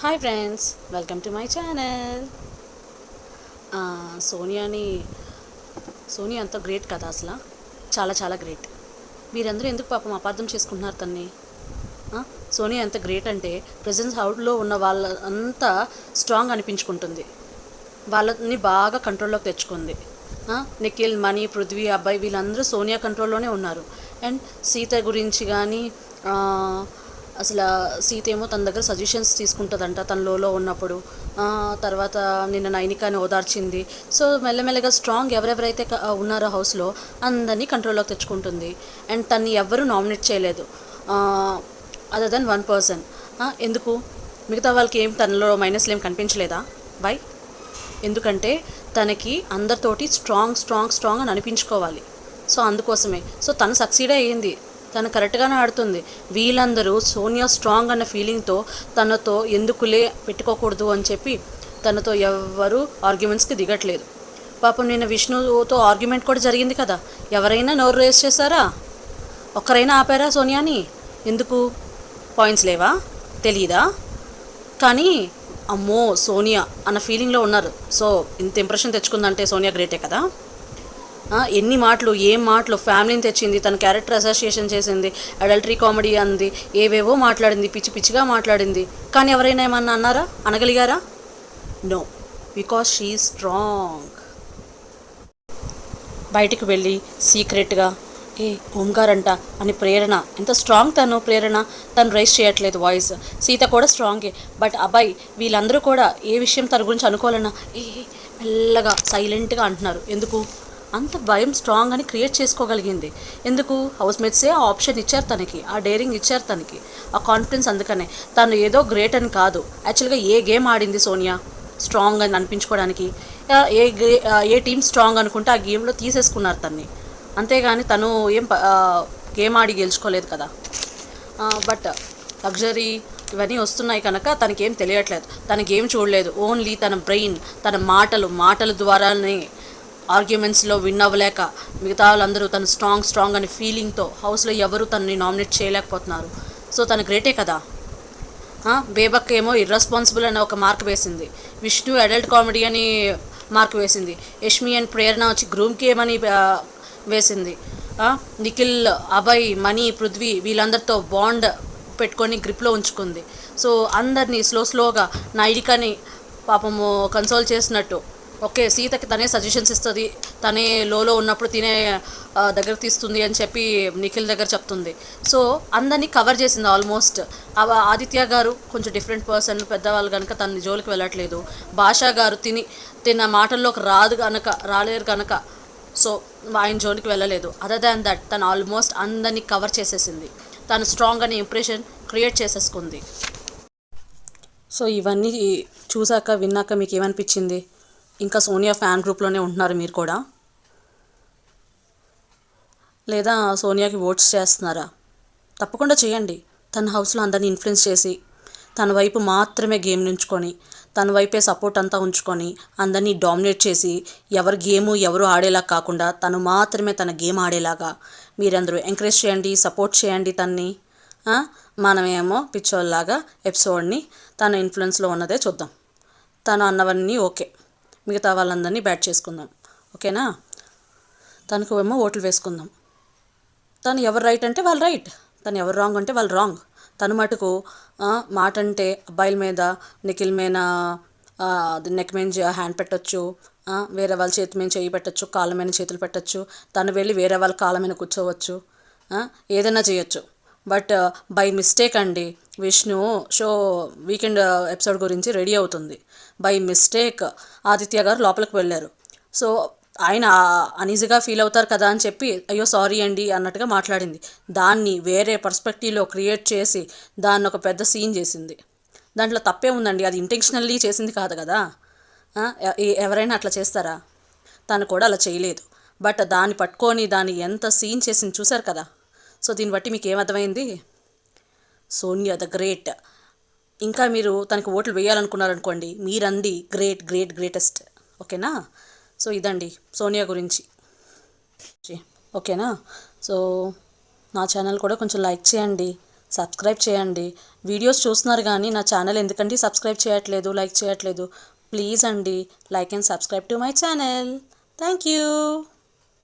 Hi friends, welcome to my channel. సోనియాని సోనియా అంత great కదా అసలు, చాలా చాలా గ్రేట్. మీరందరూ ఎందుకు పాపం అపార్థం చేసుకుంటున్నారు తన్ని? సోనియా ఎంత గ్రేట్ అంటే ప్రెజెన్స్ హౌస్లో ఉన్న వాళ్ళ అంతా స్ట్రాంగ్ అనిపించుకుంటుంది, వాళ్ళని బాగా కంట్రోల్లోకి తెచ్చుకుంది. నిఖిల్, మణి, పృథ్వీ, అబ్బాయి వీళ్ళందరూ సోనియా కంట్రోల్లోనే ఉన్నారు. అండ్ సీత గురించి కానీ అసలు సీత ఏమో తన దగ్గర సజెషన్స్ తీసుకుంటుందంట తన లోలో ఉన్నప్పుడు. తర్వాత నిన్న నైనికాని ఓదార్చింది. సో మెల్లమెల్లగా స్ట్రాంగ్ ఎవరెవరైతే ఉన్నారో హౌస్లో అందరినీ కంట్రోల్లోకి తెచ్చుకుంటుంది. అండ్ తన్ని ఎవ్వరూ నామినేట్ చేయలేదు అదర్ దెన్ వన్ పర్సన్. ఎందుకు? మిగతా వాళ్ళకి ఏం తనలో మైనస్లు ఏం కనిపించలేదా? వై? ఎందుకంటే తనకి అందరితోటి స్ట్రాంగ్ స్ట్రాంగ్ స్ట్రాంగ్ అని అనిపించుకోవాలి. సో అందుకోసమే. సో తను సక్సీడ్ అయ్యింది, తను కరెక్ట్గానే ఆడుతుంది. వీళ్ళందరూ సోనియా స్ట్రాంగ్ అన్న ఫీలింగ్తో తనతో ఎందుకులే పెట్టుకోకూడదు అని చెప్పి తనతో ఎవరు ఆర్గ్యుమెంట్స్కి దిగట్లేదు. పాపం నిన్న విష్ణుతో ఆర్గ్యుమెంట్ కూడా జరిగింది కదా, ఎవరైనా నోరు రేస్ చేశారా? ఒక్కరైనా ఆపారా సోనియాని? ఎందుకు? పాయింట్స్ లేవా? తెలీదా? కానీ అమ్మో సోనియా అన్న ఫీలింగ్లో ఉన్నారు. సో ఇంత ఇంప్రెషన్ తెచ్చుకుందంటే సోనియా గ్రేటే కదా. ఎన్ని మాటలు, ఏం మాటలు, ఫ్యామిలీని తెచ్చింది, తన క్యారెక్టర్ అసోసియేషన్ చేసింది, అడల్టరీ కామెడీ అంది, ఏవేవో మాట్లాడింది, పిచ్చి పిచ్చిగా మాట్లాడింది. కానీ ఎవరైనా ఏమన్నా అన్నారా? అనగలిగారా? No, because she strong. బయటికి వెళ్ళి సీక్రెట్గా ఓంగారంట అని ప్రేరణ, ఎంత స్ట్రాంగ్ తను రైస్ చేయట్లేదు వాయిస్. సీత కూడా స్ట్రాంగే. బట్ అబ్బాయి వీళ్ళందరూ కూడా ఏ విషయం తన గురించి అనుకోవాలన్నా మెల్లగా సైలెంట్గా అంటున్నారు. ఎందుకు? అంత భయం స్ట్రాంగ్ అని క్రియేట్ చేసుకోగలిగింది. ఎందుకు? హౌస్ మేట్సే ఆ ఆప్షన్ ఇచ్చారు తనకి, ఆ డేరింగ్ ఇచ్చారు తనకి, ఆ కాన్ఫిడెన్స్. అందుకనే తను ఏదో గ్రేట్ అని కాదు. యాక్చువల్గా ఏ గేమ్ ఆడింది సోనియా స్ట్రాంగ్ అని అనిపించుకోవడానికి? ఏ టీం స్ట్రాంగ్ అనుకుంటే ఆ గేమ్లో తీసేసుకున్నారు తన్ని. అంతేగాని తను ఏం గేమ్ ఆడి గెలుచుకోలేదు కదా. బట్ లగ్జరీ ఇవన్నీ వస్తున్నాయి కనుక తనకేం తెలియట్లేదు, తన గేమ్ చూడలేదు. ఓన్లీ తన బ్రెయిన్, తన మాటల ద్వారానే ఆర్గ్యుమెంట్స్లో విన్ అవ్వలేక మిగతా వాళ్ళందరూ తను స్ట్రాంగ్ అనే ఫీలింగ్తో హౌస్లో ఎవరు తనని నామినేట్ చేయలేకపోతున్నారు. సో తను గ్రేటే కదా. బేబక్ ఏమో ఇర్రెస్పాన్సిబుల్ అని ఒక మార్క్ వేసింది, విష్ణు అడల్ట్ కామెడీ అని మార్క్ వేసింది, యష్మి అండ్ ప్రేరణ వచ్చి గ్రూమ్ గేమ్ అని వేసింది. నిఖిల్, అభయ్, మణి, పృథ్వీ వీళ్ళందరితో బాండ్ పెట్టుకొని గ్రిప్లో ఉంచుకుంది. సో అందరినీ స్లోగా నైడికాని పాపము కన్సోల్ చేసినట్టు, ఓకే సీతకి తనే సజెషన్స్ ఇస్తుంది, తనే లోలో ఉన్నప్పుడు తినే దగ్గర తీస్తుంది అని చెప్పి నిఖిల్ దగ్గర చెప్తుంది. సో అందరినీ కవర్ చేసింది ఆల్మోస్ట్. ఆదిత్య గారు కొంచెం డిఫరెంట్ పర్సన్, పెద్దవాళ్ళు కనుక తన జోలికి వెళ్ళట్లేదు. భాషా గారు తిన మాటల్లోకి రాలేరు కనుక సో ఆయన జోలికి వెళ్ళలేదు. అదర్ దాన్ దట్ తను ఆల్మోస్ట్ అందరినీ కవర్ చేసేసింది. తను స్ట్రాంగ్ అనే ఇంప్రెషన్ క్రియేట్ చేసేసుకుంది. సో ఇవన్నీ చూసాక విన్నాక మీకు ఏమనిపించింది? ఇంకా సోనియా ఫ్యాన్ గ్రూప్లోనే ఉంటున్నారు మీరు కూడా, లేదా సోనియాకి ఓట్స్ చేస్తున్నారా? తప్పకుండా చేయండి. తన హౌస్లో అందరినీ ఇన్ఫ్లుయెన్స్ చేసి తన వైపు మాత్రమే గేమ్ ఉంచుకొని, తన వైపే సపోర్ట్ అంతా ఉంచుకొని అందరినీ డామినేట్ చేసి ఎవరు గేము ఎవరు ఆడేలా కాకుండా తను మాత్రమే తన గేమ్ ఆడేలాగా మీరందరూ ఎంకరేజ్ చేయండి, సపోర్ట్ చేయండి తన్ని. మనమేమో పిచ్చోళ్ళలాగా ఎపిసోడ్ని తన ఇన్ఫ్లుయెన్స్లో ఉన్నదే చూద్దాం. తను అన్నవన్నీ ఓకే, మిగతా వాళ్ళందరినీ బ్యాట్ చేసుకుందాం. ఓకేనా? తనకు ఏమో ఓట్లు వేసుకుందాం. తను ఎవరు రైట్ అంటే వాళ్ళు రైట్, తను ఎవరు రాంగ్ అంటే వాళ్ళు రాంగ్. తను మటుకు మాట అంటే అబ్బాయిల మీద, నిఖిల్ మీద నెక్ మీద హ్యాండ్ పెట్టచ్చు, వేరే వాళ్ళ చేతి మీద చేయి పెట్టచ్చు, కాళ్ళ మీద చేతులు పెట్టచ్చు, తను వెళ్ళి వేరే వాళ్ళ కాళ్ళ మీద కూర్చోవచ్చు, ఏదైనా చేయొచ్చు. బట్ బై మిస్టేక్ అండి, విష్ణు షో వీకెండ్ ఎపిసోడ్ గురించి రెడీ అవుతుంది. బై మిస్టేక్ ఆదిత్య గారు లోపలికి వెళ్ళారు. సో ఆయన అనీజీగా ఫీల్ అవుతారు కదా అని చెప్పి అయ్యో సారీ అండి అన్నట్టుగా మాట్లాడింది. దాన్ని వేరే పర్స్పెక్టివ్లో క్రియేట్ చేసి దాన్ని ఒక పెద్ద సీన్ చేసింది. దాంట్లో తప్పే ఉందండి, అది ఇంటెన్షనల్లీ చేసింది కాదు కదా. ఎవరైనా అట్లా చేస్తారా? తను కూడా అలా చేయలేదు. బట్ దాన్ని పట్టుకొని దాన్ని ఎంత సీన్ చేసింది చూశారు కదా. సో దీన్ని బట్టి మీకు ఏమర్థమైంది? Sonia the great. ఇంకా మీరు తనకి ఓట్లు వేయాలనుకున్నారనుకోండి, మీరంది గ్రేటెస్ట్. ఓకేనా? సో ఇదండి సోనియా గురించి. ఓకేనా? సో నా ఛానల్ కూడా కొంచెం లైక్ చేయండి, సబ్స్క్రైబ్ చేయండి. వీడియోస్ చూస్తున్నారు కానీ నా ఛానల్ ఎందుకండి సబ్స్క్రైబ్ చేయట్లేదు, లైక్ చేయట్లేదు? ప్లీజ్ అండి, like and subscribe to my channel. Thank you.